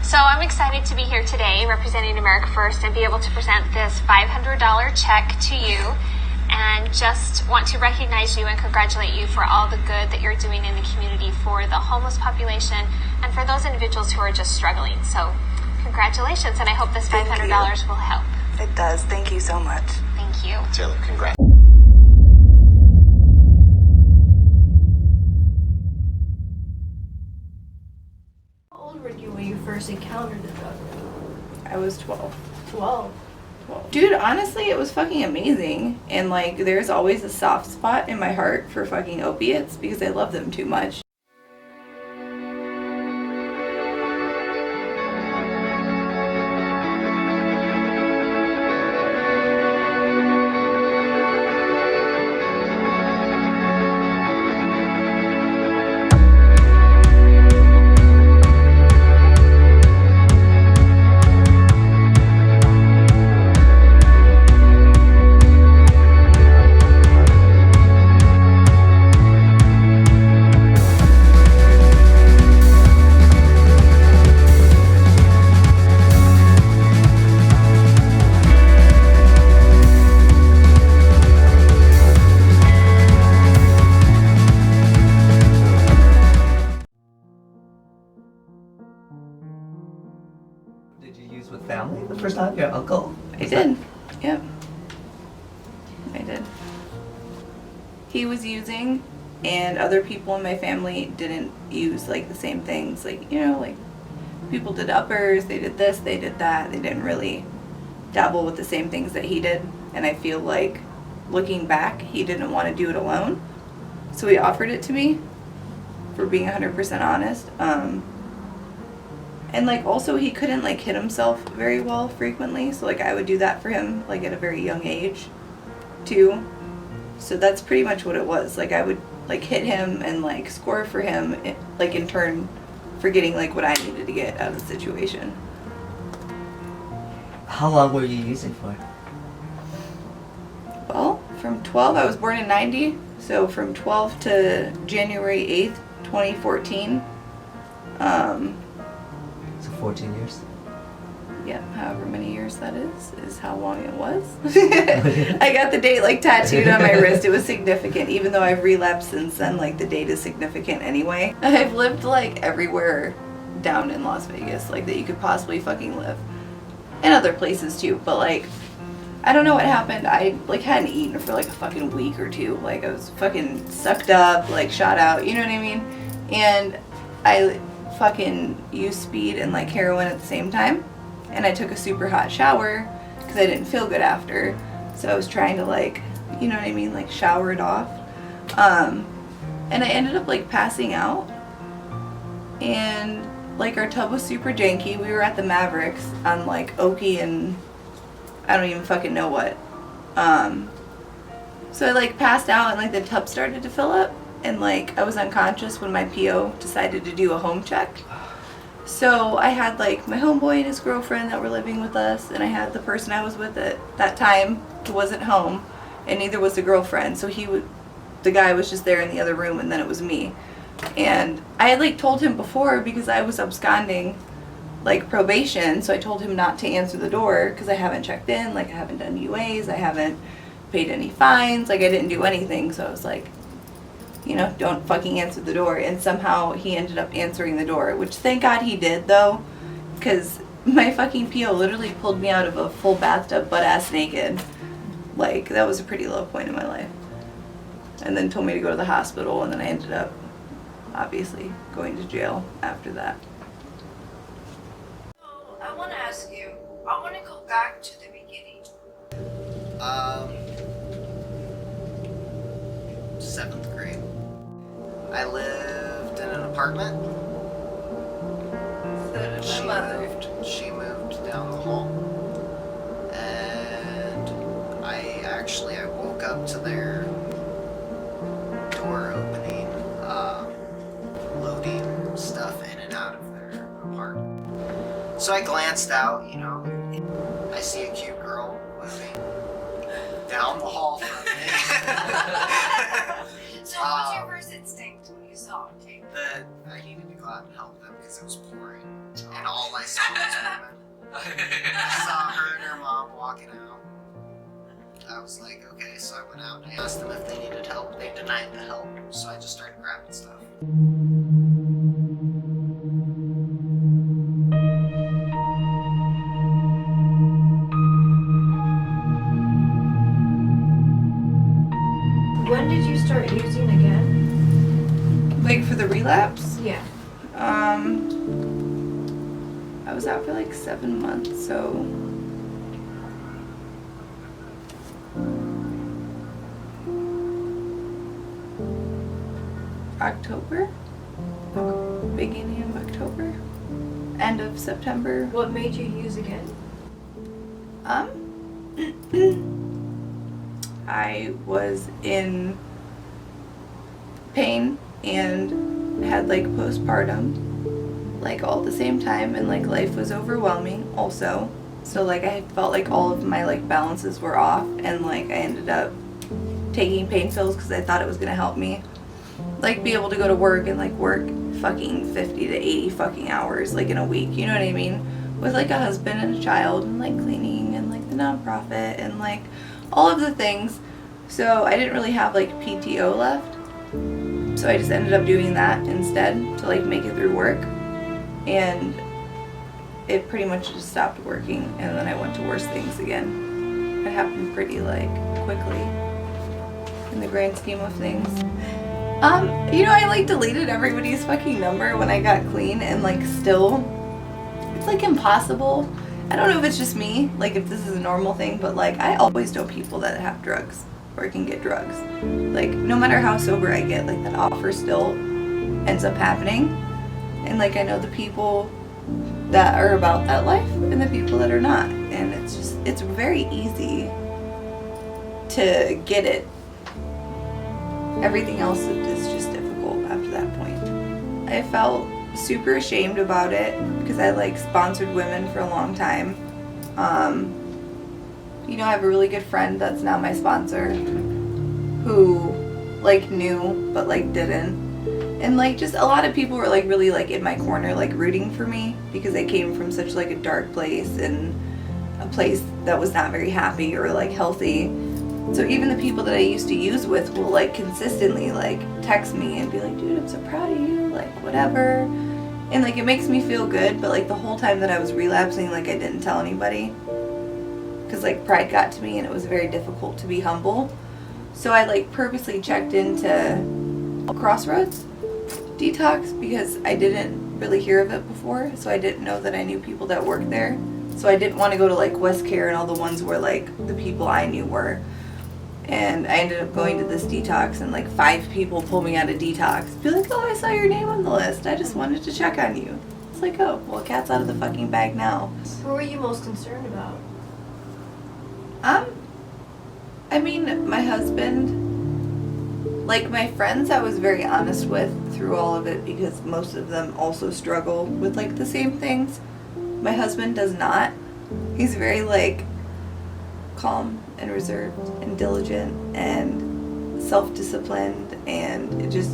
So I'm excited to be here today representing America First and be able to present this $500 check to you, and just want to recognize you and congratulate you for all the good that you're doing in the community for the homeless population and for those individuals who are just struggling. So congratulations, and I hope this $500 will help. It does. Thank you so much. Thank you. Taylor, congrats. How old were you when you first encountered the drug? I was 12. 12. Dude, honestly, it was fucking amazing. And, like, there's always a soft spot in my heart for fucking opiates because I love them too much. Did you use with family the first time? Your uncle? I did. Yep. I did. He was using, and other people in my family didn't use, like, the same things. Like, you know, like, people did uppers, they did this, they did that. They didn't really dabble with the same things that he did. And I feel like, looking back, he didn't want to do it alone. So he offered it to me, for being 100% honest. And, like, also he couldn't, like, hit himself very well frequently. So, like, I would do that for him, like, at a very young age, too. So that's pretty much what it was. Like, I would, like, hit him and, like, score for him, like, in turn for getting, like, what I needed to get out of the situation. How long were you using for? Well, from 12, I was born in 90. So from 12 to January 8th, 2014. So 14 years? Yep, however many years that is how long it was. I got the date, like, tattooed on my wrist. It was significant, even though I've relapsed since then. Like, the date is significant anyway. I've lived, like, everywhere down in Las Vegas, like, that you could possibly fucking live. And other places too, but, like, I don't know what happened. I, like, hadn't eaten for, like, a fucking week or two. Like, I was fucking sucked up, like, shot out, you know what I mean? And I fucking used speed and, like, heroin at the same time. And I took a super hot shower because I didn't feel good after. So I was trying to, like, you know what I mean, like, shower it off. And I ended up, like, passing out. And, like, our tub was super janky. We were at the Mavericks on, like, Okie and I don't even fucking know what. So I, like, passed out and, like, the tub started to fill up. And, like, I was unconscious when my PO decided to do a home check. So I had, like, my homeboy and his girlfriend that were living with us, and I had the person I was with at that time who wasn't home, and neither was the girlfriend. So the guy was just there in the other room, and then it was me. And I had, like, told him before because I was absconding, like, probation, so I told him not to answer the door because I haven't checked in, like, I haven't done UAs, I haven't paid any fines, like, I didn't do anything. So I was like, you know, don't fucking answer the door. And somehow he ended up answering the door, which thank God he did, though, because my fucking PO literally pulled me out of a full bathtub butt-ass naked. Like, that was a pretty low point in my life. And then told me to go to the hospital, and then I ended up, obviously, going to jail after that. So, I want to ask you, I want to go back to the beginning. 7th grade. I lived in an apartment. So did my mother. She moved down the hall. And I woke up to their door opening, loading stuff in and out of their apartment. So I glanced out, you know. I see a cute girl moving down the hall from me. So what was your first instinct when you saw him? That I needed to go out and help them because it was pouring. and all I saw was women. I saw her and her mom walking out. I was like, okay, so I went out and I asked them if they needed help. They denied the help, so I just started grabbing stuff. When did you start using again? Like for the relapse, Yeah. I was out for like 7 months, so October, beginning of October, end of September. What made you use again? I was in pain and had like postpartum, like all at the same time, and like life was overwhelming also. So like I felt like all of my like balances were off, and like I ended up taking pain pills because I thought it was gonna help me like be able to go to work and like work fucking 50 to 80 fucking hours like in a week, you know what I mean? With like a husband and a child and like cleaning and like the nonprofit and like all of the things. So I didn't really have like PTO left. So I just ended up doing that instead to like make it through work. And it pretty much just stopped working, and then I went to worse things again. It happened pretty like quickly in the grand scheme of things. You know, I like deleted everybody's fucking number when I got clean, and like still, it's like impossible. I don't know if it's just me, like if this is a normal thing, but like I always know people that have drugs or can get drugs. Like no matter how sober I get, like that offer still ends up happening. And like I know the people that are about that life and the people that are not. And it's very easy to get it. Everything else is just difficult after that point. I felt super ashamed about it because I like sponsored women for a long time. You know, I have a really good friend that's now my sponsor who like knew but like didn't. And like just a lot of people were like really like in my corner, like rooting for me because I came from such like a dark place and a place that was not very happy or like healthy. So even the people that I used to use with will like consistently like text me and be like, dude, I'm so proud of you, like whatever. And like it makes me feel good, but like the whole time that I was relapsing, like I didn't tell anybody because like pride got to me and it was very difficult to be humble. So I like purposely checked into Crossroads detox because I didn't really hear of it before, so I didn't know that I knew people that worked there. So I didn't want to go to like West Care and all the ones where like the people I knew were. And I ended up going to this detox, and like 5 people pulled me out of detox. Be like, oh, I saw your name on the list. I just wanted to check on you. It's like, oh, well, cat's out of the fucking bag now. What were you most concerned about? I mean, my husband, like my friends I was very honest with through all of it because most of them also struggle with like the same things. My husband does not. He's very like calm and reserved and diligent and self-disciplined, and it just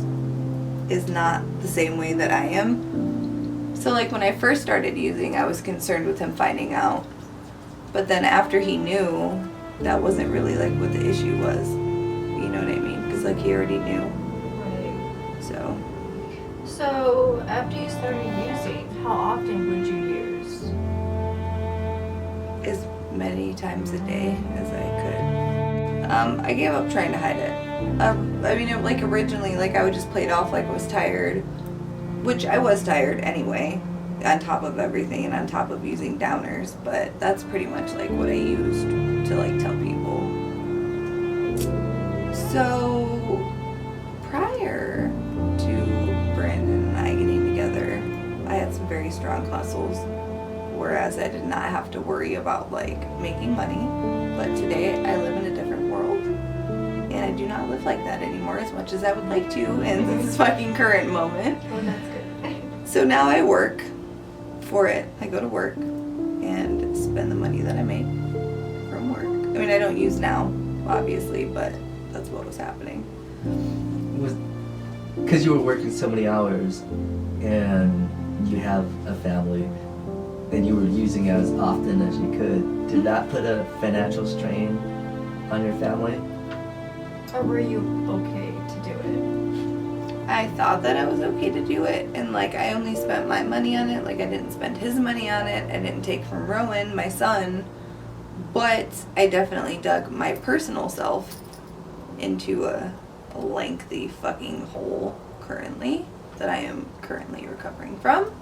is not the same way that I am. So like when I first started using, I was concerned with him finding out. But then after he knew, that wasn't really like what the issue was. You know what I mean? Because like he already knew. Right. So after you started using, how often would you use? as many times a day as I could. I gave up trying to hide it. I mean, like originally, like I would just play it off like I was tired, which I was tired anyway, on top of everything and on top of using downers, but that's pretty much like what I used to like tell people. So prior to Brandon and I getting together, I had some very strong hustles, whereas I did not have to worry about like making money. But today I live in a different world, and I do not live like that anymore as much as I would like to in this fucking current moment. Oh, that's good. So now I work for it. I go to work and spend the money that I make from work. I mean, I don't use now, obviously, but that's what was happening. Because you were working so many hours and you have a family, and you were using as often as you could, did that put a financial strain on your family? Or were you okay to do it? I thought that I was okay to do it, and like I only spent my money on it. Like I didn't spend his money on it. I didn't take from Rowan, my son, but I definitely dug my personal self into a lengthy fucking hole currently that I am currently recovering from.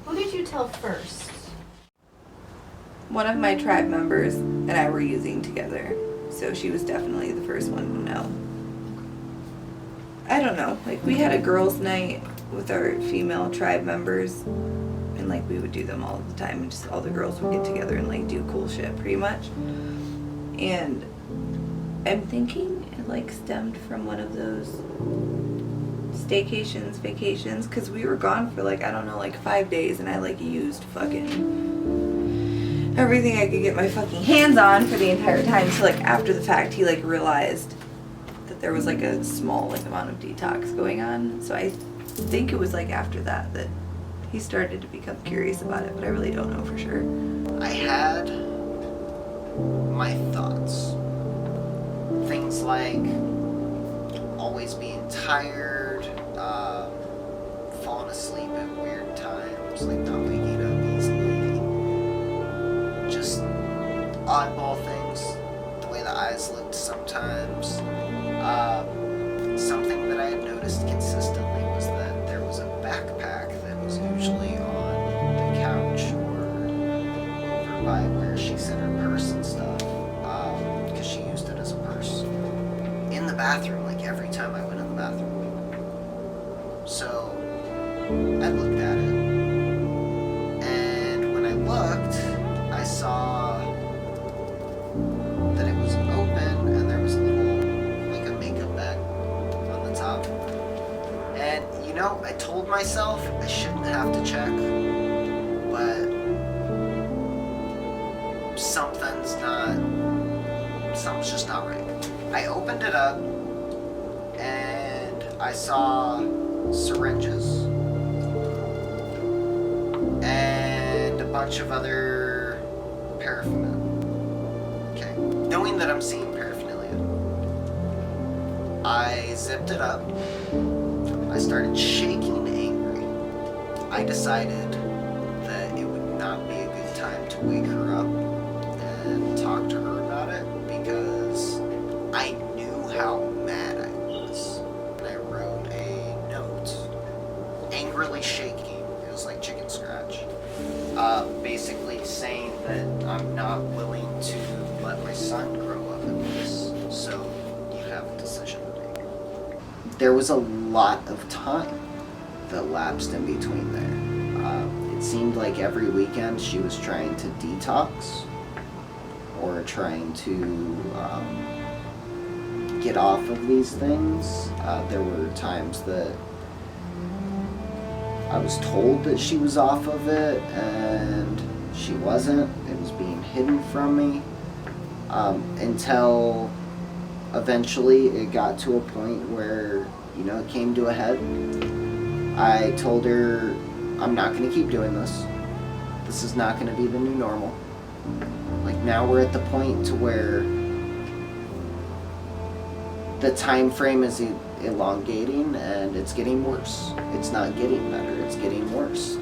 Who did you tell first? One of my tribe members and I were using together, so she was definitely the first one to know. I don't know, like we had a girls' night with our female tribe members, and like we would do them all the time, and just all the girls would get together and like do cool shit pretty much. And I'm thinking it like stemmed from one of those staycations, vacations, because we were gone for like, I don't know, like 5 days, and I like used fucking everything I could get my fucking hands on for the entire time. So like after the fact, he like realized that there was like a small like amount of detox going on. So I think it was like after that that he started to become curious about it, but I really don't know for sure. I had my thoughts. Things like always being tired, falling asleep at weird times, like not waking up easily, just oddball things, the way the eyes looked sometimes. Something that I had noticed consistently was that there was a backpack that was usually on the couch or over by where she set her purse and stuff, because she used it as a purse. In the bathroom, like every time I went in the bathroom. So I looked at it, and when I looked, I saw that it was open and there was a little, like a makeup bag on the top. And you know, I told myself I shouldn't have to check, but something's just not right. I opened it up and I saw syringes and a bunch of other paraphernalia. Okay. Knowing that I'm seeing paraphernalia, I zipped it up. I started shaking angry. I decided that it would not be a good time to wake her up and talk to her about it, because I knew how mad I was. And I wrote a note, angrily shaking, it was like chicken scratch, basically saying that I'm not willing to let my son grow up in this, so you have a decision to make. There was a lot of time that lapsed in between there. It seemed like every weekend she was trying to detox or trying to get off of these things. There were times that I was told that she was off of it and she wasn't. It was being hidden from me, until eventually it got to a point where, you know, it came to a head. I told her, I'm not going to keep doing this. This is not going to be the new normal. Like, now we're at the point to where the time frame is elongating and it's getting worse. It's not getting better, it's getting worse.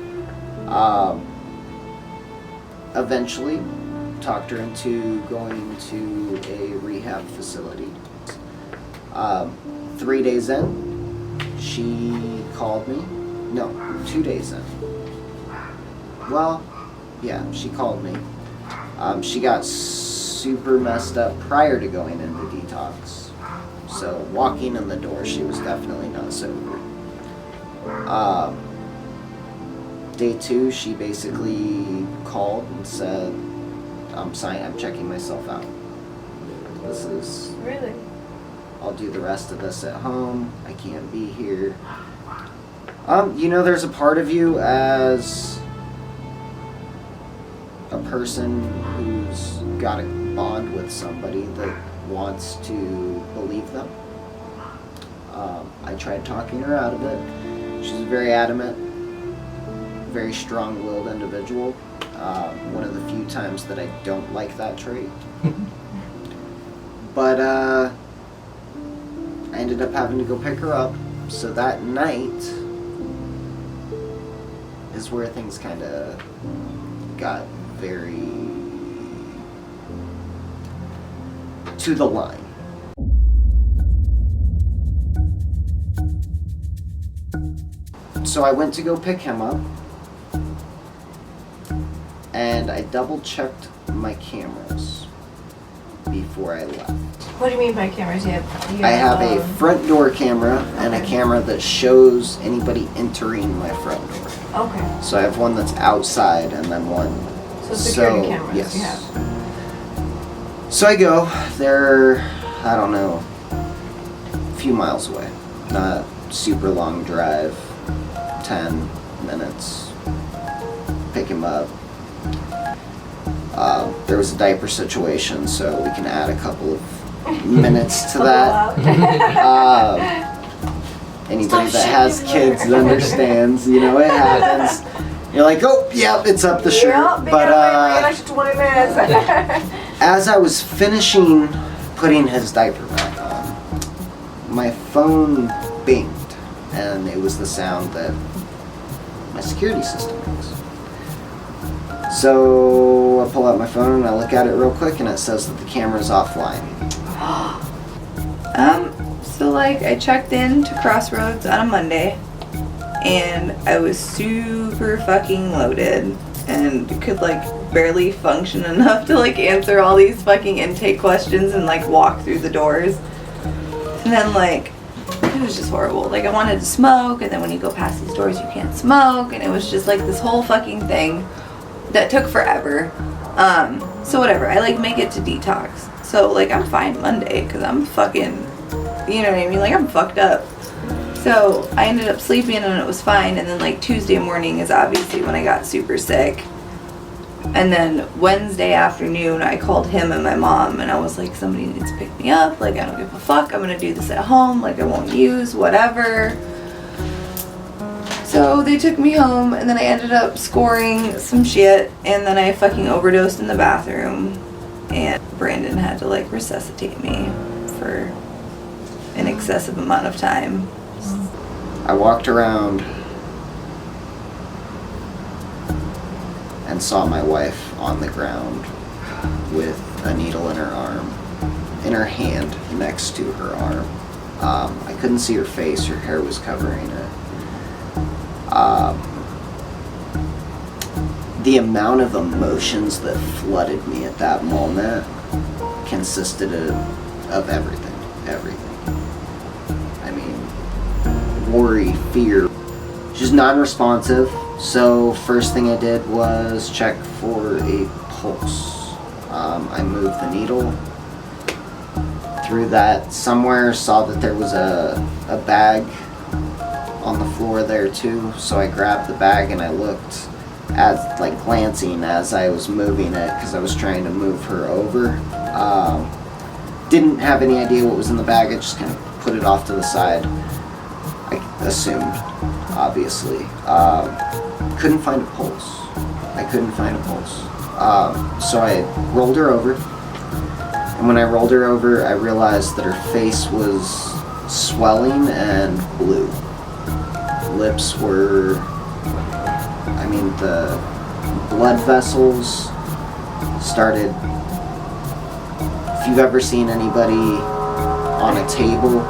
Eventually talked her into going to a rehab facility. 3 days in, she called me. No, 2 days in. Well, yeah, she called me. She got super messed up prior to going into detox. So walking in the door, she was definitely not sober. Day 2, she basically called and said, I'm checking myself out. This is... Really? I'll do the rest of this at home. I can't be here. You know, there's a part of you as a person who's got a bond with somebody that wants to believe them. I tried talking her out of it. She was very adamant very strong-willed individual. One of the few times that I don't like that trait. But I ended up having to go pick her up. So that night is where things kind of got very to the line. So I went to go pick him up, and I double-checked my cameras before I left. What do you mean by cameras? You I have a front door camera and a camera that shows anybody entering my front door. Okay. So I have one that's outside and then one. So security cameras yes. you have. So I go. They're, I don't know, a few miles away. Not super long drive. 10 minutes. Pick him up. There was a diaper situation, so we can add a couple of minutes to that. Anybody that has kids understands, you know, it happens. You're like, oh, yep, it's up the shirt. But as I was finishing putting his diaper back on, my phone binged, and it was the sound that my security system makes. So I pull out my phone and I look at it real quick, and it says that the camera's offline. So like I checked in to Crossroads on a Monday, and I was super fucking loaded and could like barely function enough to like answer all these fucking intake questions and like walk through the doors. And then like it was just horrible. Like I wanted to smoke, and then when you go past these doors you can't smoke, and it was just like this whole fucking thing that took forever. So whatever, I like make it to detox. So like I'm fine Monday because I'm fucking, you know what I mean? Like I'm fucked up. So I ended up sleeping and it was fine. And then like Tuesday morning is obviously when I got super sick. And then Wednesday afternoon I called him and my mom and I was like, somebody needs to pick me up. Like I don't give a fuck. I'm gonna do this at home. Like I won't use whatever. So they took me home, and then I ended up scoring some shit, and then I fucking overdosed in the bathroom, and Brandon had to like resuscitate me for an excessive amount of time. I walked around and saw my wife on the ground with a needle in her arm, in her hand next to her arm. I couldn't see her face, her hair was covering it. The amount of emotions that flooded me at that moment consisted of everything. I mean, worry, fear, just non-responsive. So first thing I did was check for a pulse. I moved the needle through that somewhere, saw that there was a bag on the floor there too, so I grabbed the bag and I looked, as like glancing as I was moving it because I was trying to move her over. Didn't have any idea what was in the bag. I just kind of put it off to the side. I assumed, obviously. Couldn't find a pulse. So I rolled her over, and when I rolled her over, I realized that her face was swelling and blue. Lips were, I mean, the blood vessels started, if you've ever seen anybody on a table,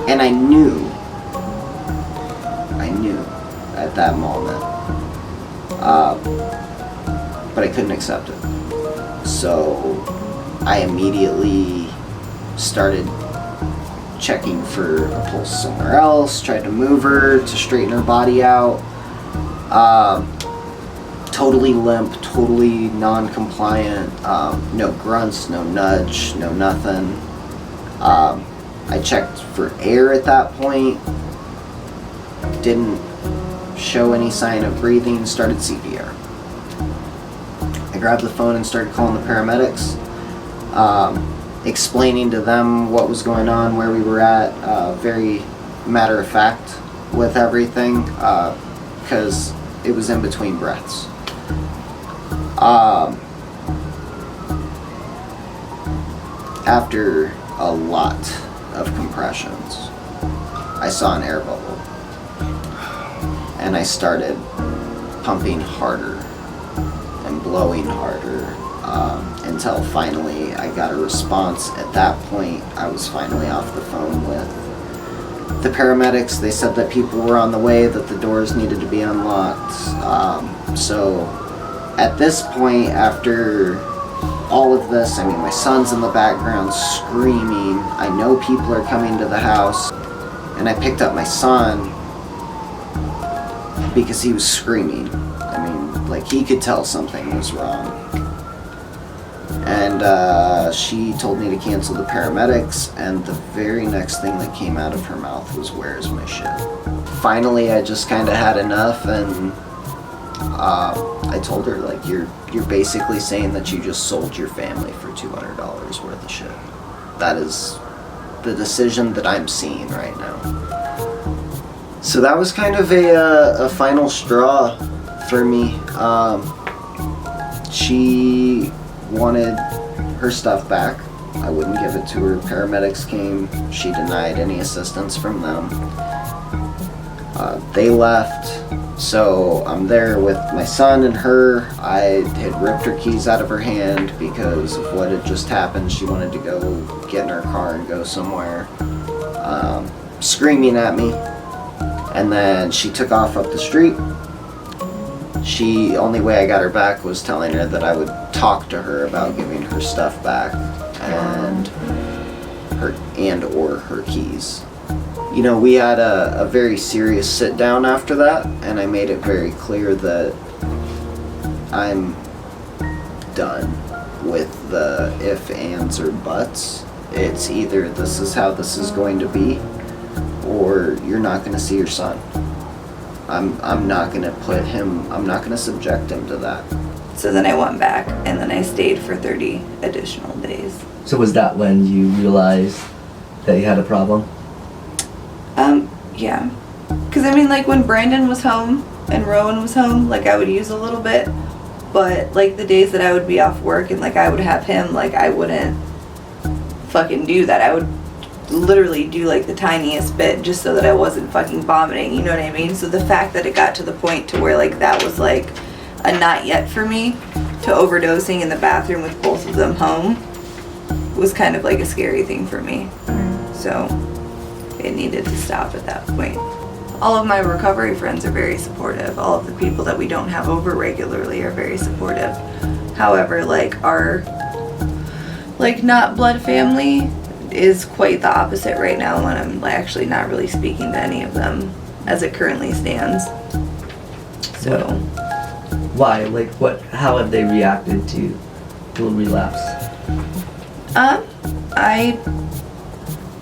and I knew at that moment, but I couldn't accept it. So I immediately started checking for a pulse somewhere else, tried to move her to straighten her body out. Totally limp, totally non-compliant, no grunts, no nudge, no nothing. I checked for air at that point, didn't show any sign of breathing, started CPR. I grabbed the phone and started calling the paramedics, explaining to them what was going on, where we were at, very matter of fact. with everything because it was in between breaths. After a lot of compressions, I saw an air bubble, and I started pumping harder and blowing harder until finally I got a response. At that point, I was finally off the phone with the paramedics. They said that people were on the way, that the doors needed to be unlocked. So at this point, after all of this, I mean, my son's in the background screaming. I know people are coming to the house, and I picked up my son because he was screaming. I mean, like, he could tell something was wrong. And she told me to cancel the paramedics, and the very next thing that came out of her mouth was, "Where's my shit?" Finally, I just kind of had enough, and I told her, like, you're basically saying that you just sold your family for $200 worth of shit. That is the decision that I'm seeing right now. So that was kind of a final straw for me. She wanted her stuff back. I wouldn't give it to her. Paramedics came. She denied any assistance from them. They left. So I'm there with my son and her. I had ripped her keys out of her hand because of what had just happened. She wanted to go get in her car and go somewhere, screaming at me. And then she took off up the street. Only way I got her back was telling her that I would talk to her about giving her stuff back and or her keys. You know, we had a very serious sit down after that, and I made it very clear that I'm done with the if, ands, or buts. It's either this is how this is going to be, or you're not going to see your son. I'm not going to subject him to that. So then I went back, and then I stayed for 30 additional days. So was that when you realized that you had a problem? Yeah. Because, I mean, like, when Brandon was home and Rowan was home, like, I would use a little bit. But, like, the days that I would be off work and, like, I would have him, like, I wouldn't fucking do that. I would literally do, like, the tiniest bit just so that I wasn't fucking vomiting, you know what I mean? So the fact that it got to the point to where, like, that was, like, a not yet for me, to overdosing in the bathroom with both of them home, was kind of, like, a scary thing for me. So it needed to stop at that point. All of my recovery friends are very supportive. All of the people that we don't have over regularly are very supportive. However, like, our, like, not blood family is quite the opposite right now, when I'm actually not really speaking to any of them as it currently stands. So. Why? Like, how have they reacted to relapse? I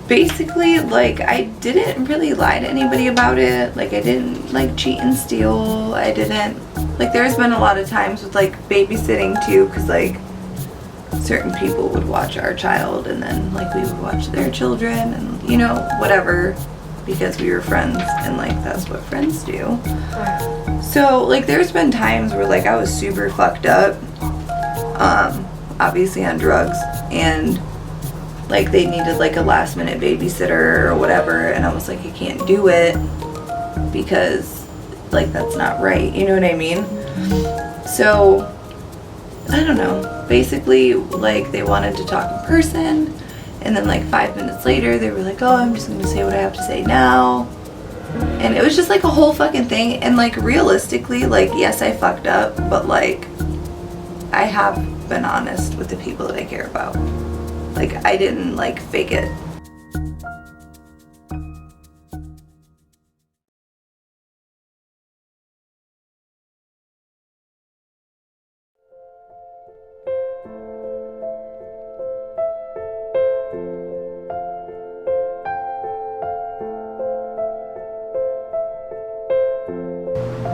basically, like, I didn't really lie to anybody about it. Like, I didn't, like, cheat and steal. I didn't, like, there's been a lot of times with, like, babysitting too, because, like, certain people would watch our child and then, like, we would watch their children and, you know, whatever, because we were friends and, like, that's what friends do. So, like, there's been times where, like, I was super fucked up, obviously on drugs, and, like, they needed, like, a last minute babysitter or whatever, and I was like, I can't do it because, like, that's not right, you know what I mean? So, I don't know, basically, like, they wanted to talk in person, and then, like, 5 minutes later, they were like, oh, I'm just gonna say what I have to say now. And it was just, like, a whole fucking thing. And, like, realistically, like, yes, I fucked up, but, like, I have been honest with the people that I care about. Like, I didn't, like, fake it.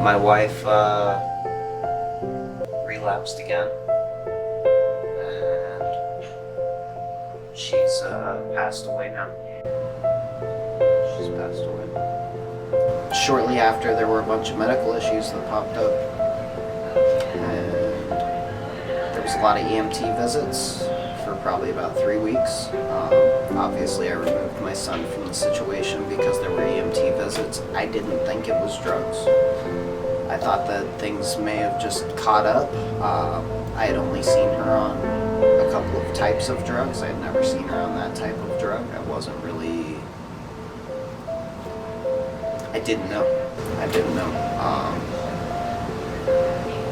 My wife relapsed again, and she's passed away now. She's passed away. shortly after, there were a bunch of medical issues that popped up. And there was a lot of EMT visits for probably about 3 weeks. Obviously, I removed my son from the situation because there were EMT visits. I didn't think it was drugs. I thought that things may have just caught up. I had only seen her on a couple of types of drugs. I had never seen her on that type of drug. I wasn't really... I didn't know.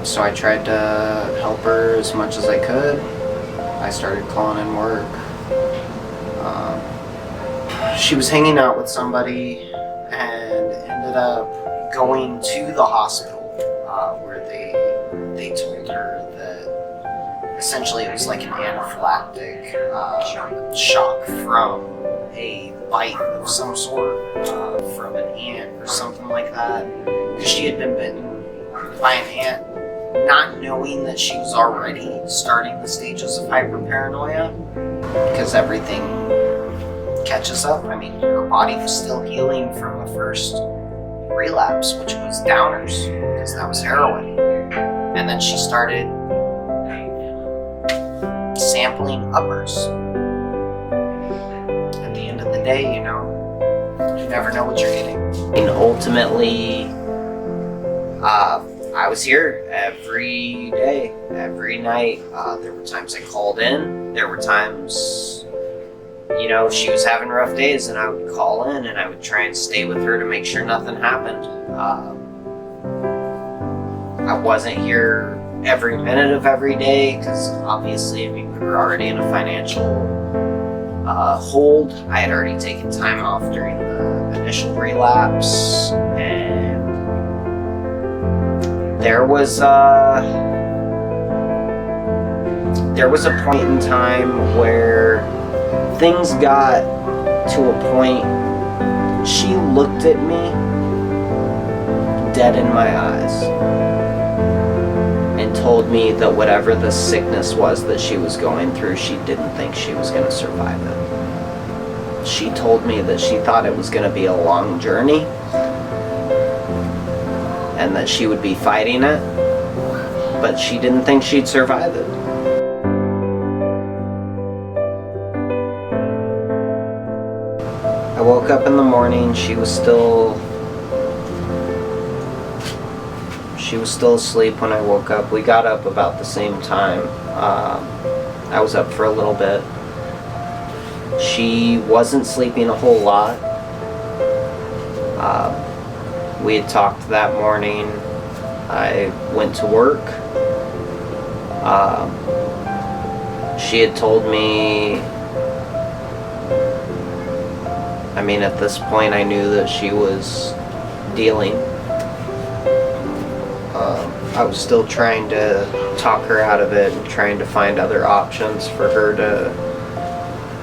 So I tried to help her as much as I could. I started calling in work. She was hanging out with somebody and ended up going to the hospital where they told her that essentially it was like an anaphylactic shock from a bite of some sort, from an ant or something like that. Because she had been bitten by an ant, not knowing that she was already starting the stages of hyperparanoia, because everything catches up. I mean, her body was still healing from a first relapse, which was downers, because that was heroin. And then she started sampling uppers. At the end of the day, you know, you never know what you're getting. And ultimately, I was here every day, every night. There were times I called in. There were times, you know, she was having rough days and I would call in and I would try and stay with her to make sure nothing happened. I wasn't here every minute of every day because obviously, I mean, we were already in a financial hold. I had already taken time off during the initial relapse, and there was a point in time where things got to a point. She looked at me dead in my eyes and told me that whatever the sickness was that she was going through, she didn't think she was going to survive it. She told me that she thought it was going to be a long journey and that she would be fighting it, but she didn't think she'd survive it. I woke up in the morning, she was still asleep when I woke up. We got up about the same time. I was up for a little bit. She wasn't sleeping a whole lot. We had talked that morning. I went to work. She had told me, I mean, at this point I knew that she was dealing. I was still trying to talk her out of it and trying to find other options for her to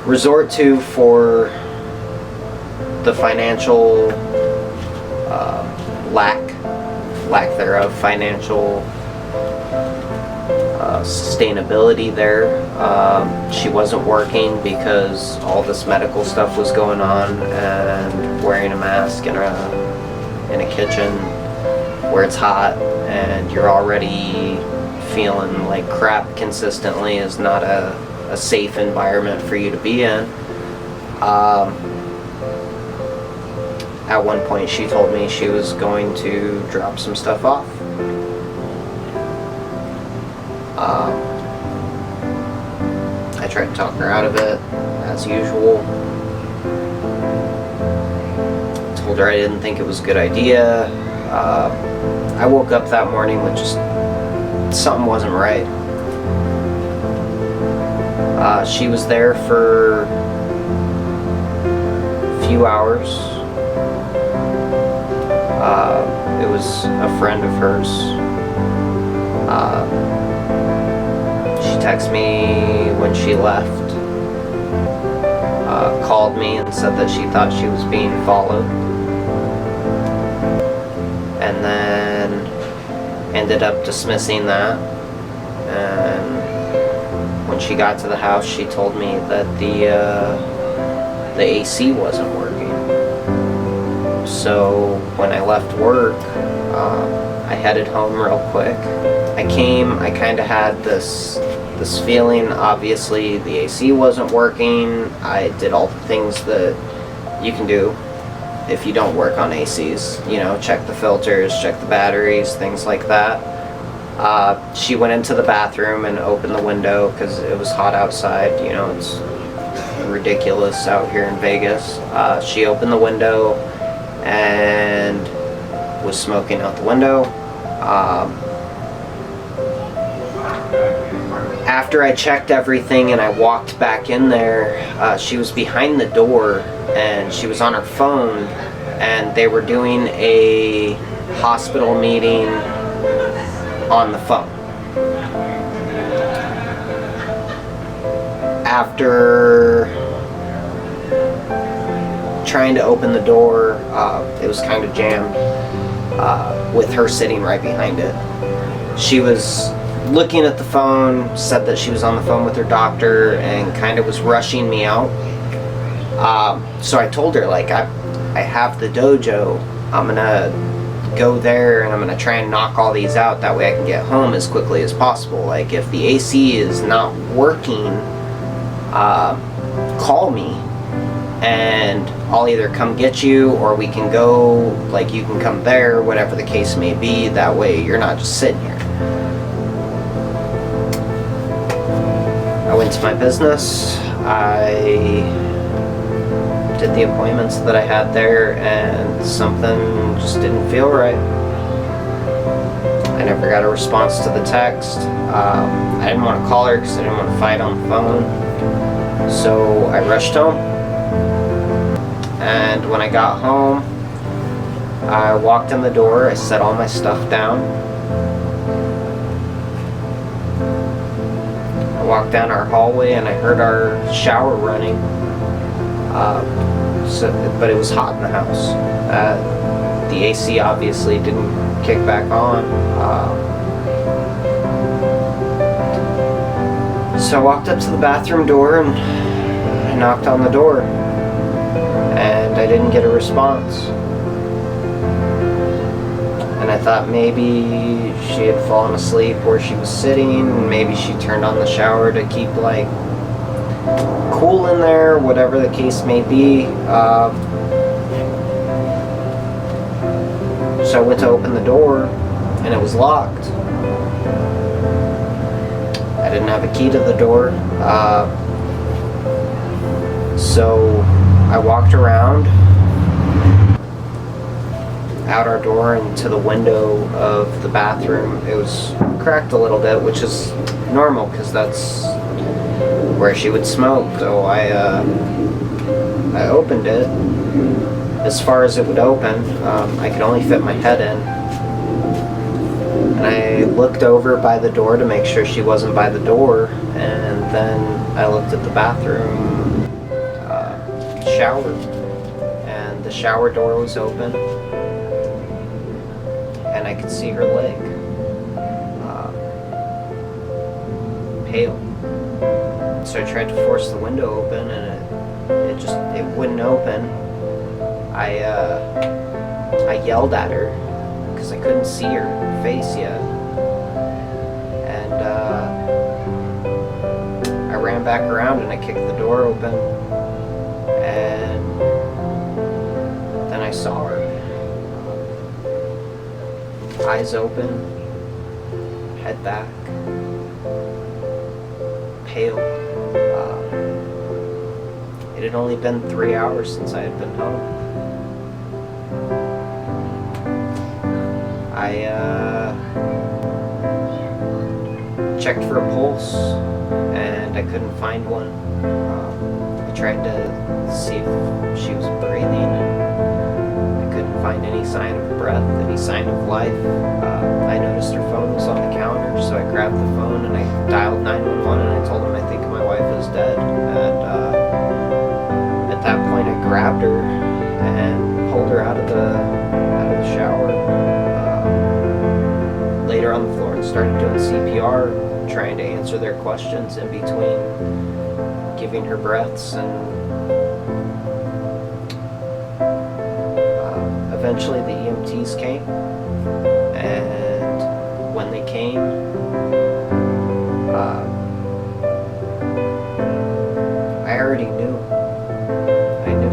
resort to for the financial lack thereof, financial sustainability there. She wasn't working because all this medical stuff was going on, and wearing a mask in a kitchen where it's hot and you're already feeling like crap consistently is not a safe environment for you to be in. At one point she told me she was going to drop some stuff off. I tried to talk her out of it, as usual. Told her I didn't think it was a good idea. I woke up that morning with just something wasn't right. She was there for a few hours. It was a friend of hers. She texted me when she left, called me and said that she thought she was being followed, and then ended up dismissing that. And when she got to the house, she told me that the AC wasn't working. So when I left work, I headed home real quick. I kind of had this feeling. Obviously the AC wasn't working. I did all the things that you can do if you don't work on ACs, you know, check the filters, check the batteries, things like that. She went into the bathroom and opened the window because it was hot outside. You know, it's ridiculous out here in Vegas. She opened the window and was smoking out the window. After I checked everything and I walked back in there, she was behind the door and she was on her phone, and they were doing a hospital meeting on the phone. After trying to open the door, it was kind of jammed with her sitting right behind it. She was looking at the phone, said that she was on the phone with her doctor, and kind of was rushing me out. So I told her, like, I have the dojo. I'm gonna go there and I'm gonna try and knock all these out. That way I can get home as quickly as possible. Like, if the AC is not working, call me and I'll either come get you, or we can go, like, you can come there, whatever the case may be. That way you're not just sitting here. I went to my business. I did the appointments that I had there, and something just didn't feel right. I never got a response to the text. I didn't want to call her because I didn't want to fight on the phone. So I rushed home. And when I got home, I walked in the door, I set all my stuff down. I walked down our hallway and I heard our shower running. But it was hot in the house. The AC obviously didn't kick back on. So I walked up to the bathroom door and I knocked on the door. And I didn't get a response. And I thought maybe she had fallen asleep where she was sitting. Maybe she turned on the shower to keep, like, cool in there, whatever the case may be. So I went to open the door and it was locked. I didn't have a key to the door. So I walked around out our door and to the window of the bathroom. It was cracked a little bit, which is normal because that's where she would smoke. So I opened it as far as it would open. I could only fit my head in. And I looked over by the door to make sure she wasn't by the door. And then I looked at the bathroom shower. And the shower door was open. And I could see her leg. Pale. So I tried to force the window open and it wouldn't open. I yelled at her because I couldn't see her face yet. And I ran back around and I kicked the door open. And then I saw her. Eyes open, head back, pale. It had only been 3 hours since I had been home. I checked for a pulse and I couldn't find one. I tried to see if she was breathing and I couldn't find any sign of breath, any sign of life. I noticed her phone was on the counter, so I grabbed the phone and I dialed 911 and I told them I think my wife is dead. And at that point I grabbed her and pulled her out of the shower, laid her on the floor and started doing CPR, trying to answer their questions in between giving her breaths. And eventually the EMTs came, and when they came, I already knew. I knew.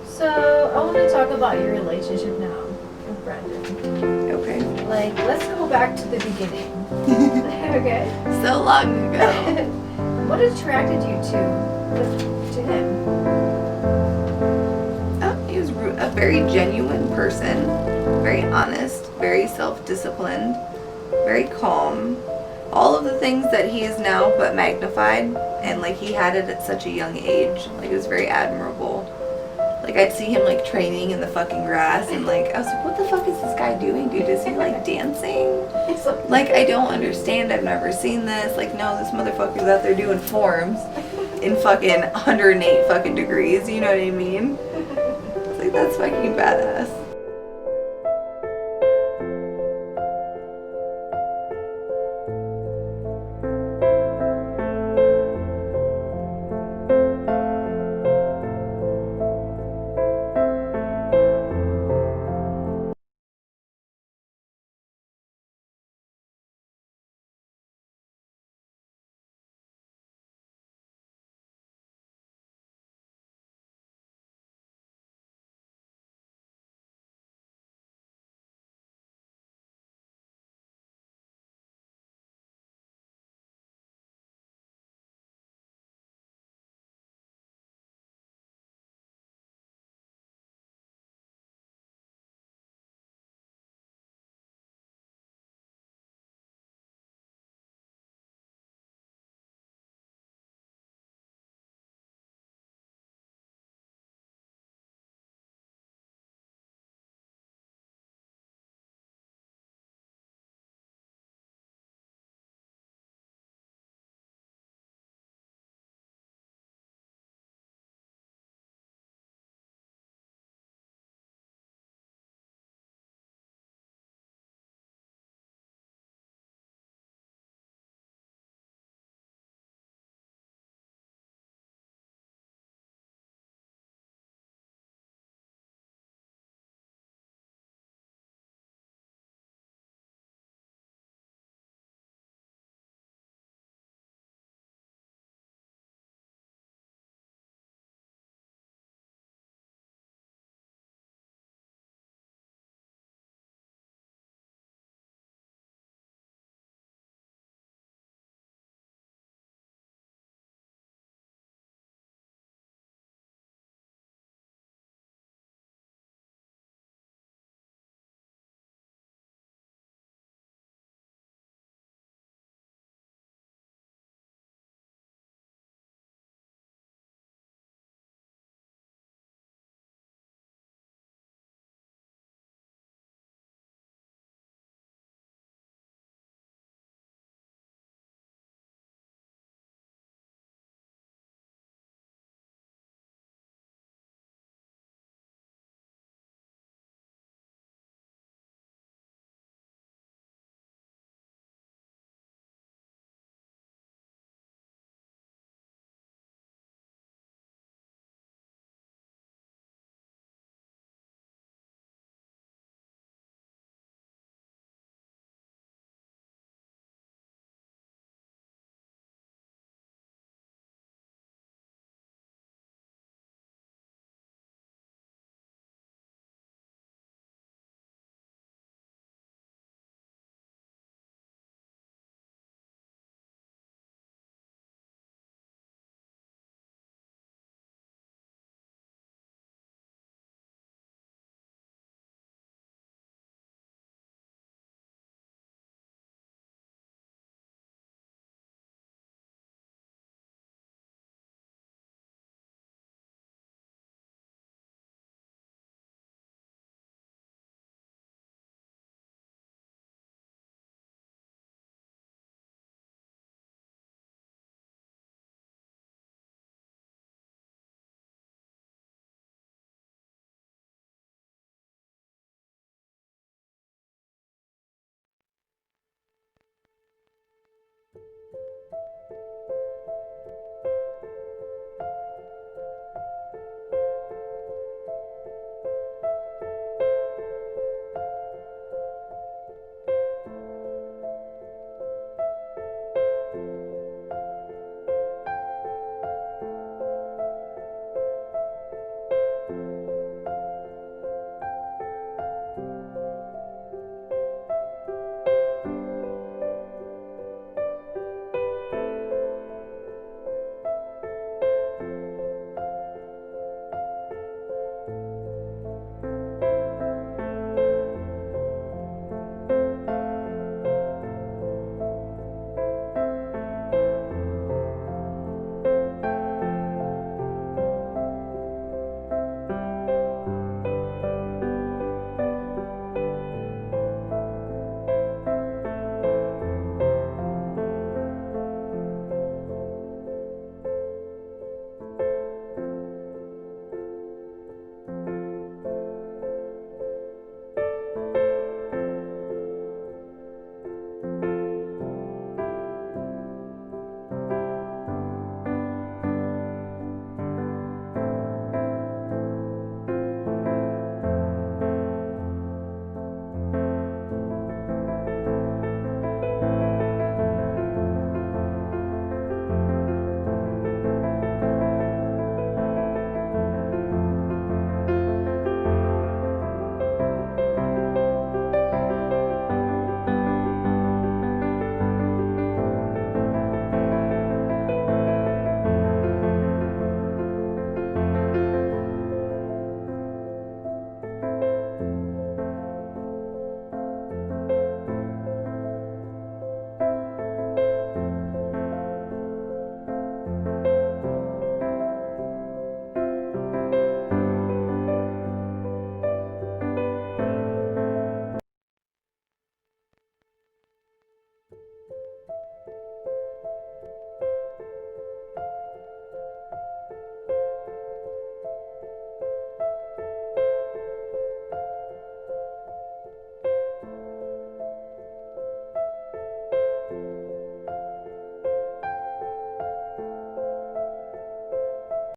So I want to talk about your relationship now with Brendan. Okay. Like, let's go back to the beginning. Okay. So long ago. What attracted you to him? He was a very genuine person, very honest, very self-disciplined, very calm. All of the things that he is now, but magnified, and like he had it at such a young age. Like, it was very admirable. Like, I'd see him like training in the fucking grass, and like I was like, what the fuck is this guy doing, dude? Is he like dancing? Like, I don't understand. I've never seen this. Like, no, this motherfucker's out there doing forms in fucking 108 fucking degrees. You know what I mean? It's like, that's fucking badass.